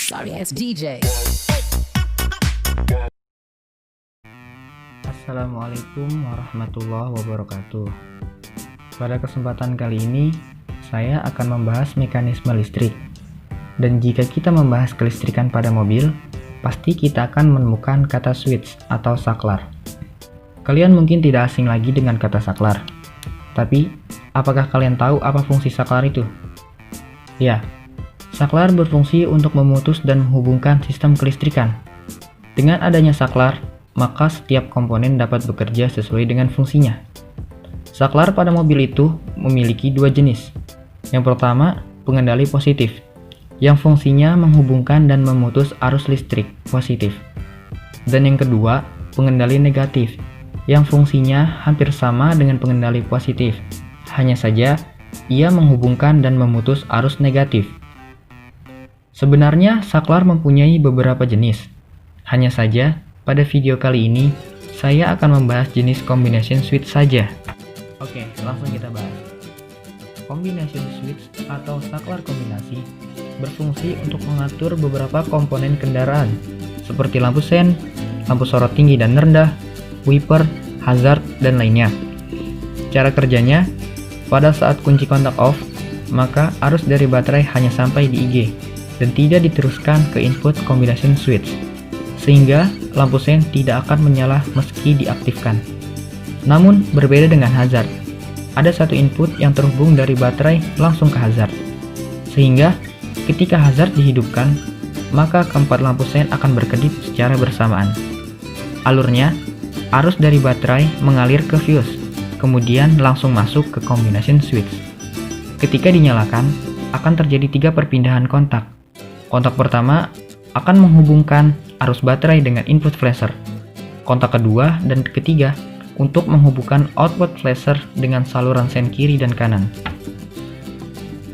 Sorry ass DJ. Assalamualaikum warahmatullahi wabarakatuh. Pada kesempatan kali ini, saya akan membahas mekanisme listrik. Dan jika kita membahas kelistrikan pada mobil, pasti kita akan menemukan kata switch atau saklar. Kalian mungkin tidak asing lagi dengan kata saklar. Tapi, apakah kalian tahu apa fungsi saklar itu? Ya, saklar berfungsi untuk memutus dan menghubungkan sistem kelistrikan. Dengan adanya saklar, maka setiap komponen dapat bekerja sesuai dengan fungsinya. Saklar pada mobil itu memiliki dua jenis. Yang pertama, pengendali positif, yang fungsinya menghubungkan dan memutus arus listrik positif. Dan yang kedua, pengendali negatif, yang fungsinya hampir sama dengan pengendali positif. Hanya saja, ia menghubungkan dan memutus arus negatif. Sebenarnya, saklar mempunyai beberapa jenis. Hanya saja, pada video kali ini, saya akan membahas jenis combination switch saja. Oke, langsung kita bahas. Combination switch atau saklar kombinasi berfungsi untuk mengatur beberapa komponen kendaraan, seperti lampu sen, lampu sorot tinggi dan rendah, wiper, hazard, dan lainnya. Cara kerjanya, pada saat kunci kontak off, maka arus dari baterai hanya sampai di IG dan tidak diteruskan ke input combination switch, sehingga lampu sen tidak akan menyala meski diaktifkan. Namun, berbeda dengan hazard, ada satu input yang terhubung dari baterai langsung ke hazard, sehingga ketika hazard dihidupkan, maka keempat lampu sen akan berkedip secara bersamaan. Alurnya, arus dari baterai mengalir ke fuse, kemudian langsung masuk ke combination switch. Ketika dinyalakan, akan terjadi 3 perpindahan kontak. Kontak pertama akan menghubungkan arus baterai dengan input flasher. Kontak kedua dan ketiga untuk menghubungkan output flasher dengan saluran sen kiri dan kanan.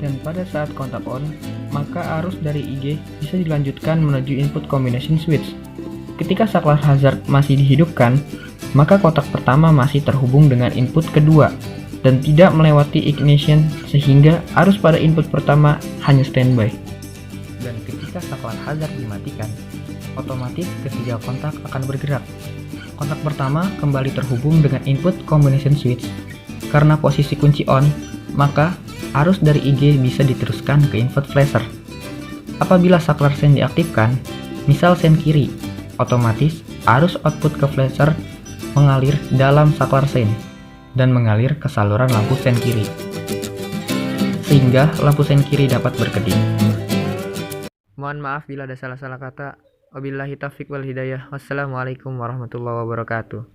Dan pada saat kontak on, maka arus dari IG bisa dilanjutkan menuju input combination switch. Ketika saklar hazard masih dihidupkan, maka kotak pertama masih terhubung dengan input kedua dan tidak melewati ignition, sehingga arus pada input pertama hanya standby. Dan ketika saklar hazard dimatikan, otomatis ketiga kontak akan bergerak. Kontak pertama kembali terhubung dengan input combination switch. Karena posisi kunci on, maka arus dari IG bisa diteruskan ke input flasher. Apabila saklar sen diaktifkan, misal sen kiri, otomatis arus output ke flasher mengalir dalam saklar sen dan mengalir ke saluran lampu sen kiri, sehingga lampu sen kiri dapat berkedip. Mohon maaf bila ada salah-salah kata. Wabillahi taufiq wal hidayah. Wassalamualaikum warahmatullahi wabarakatuh.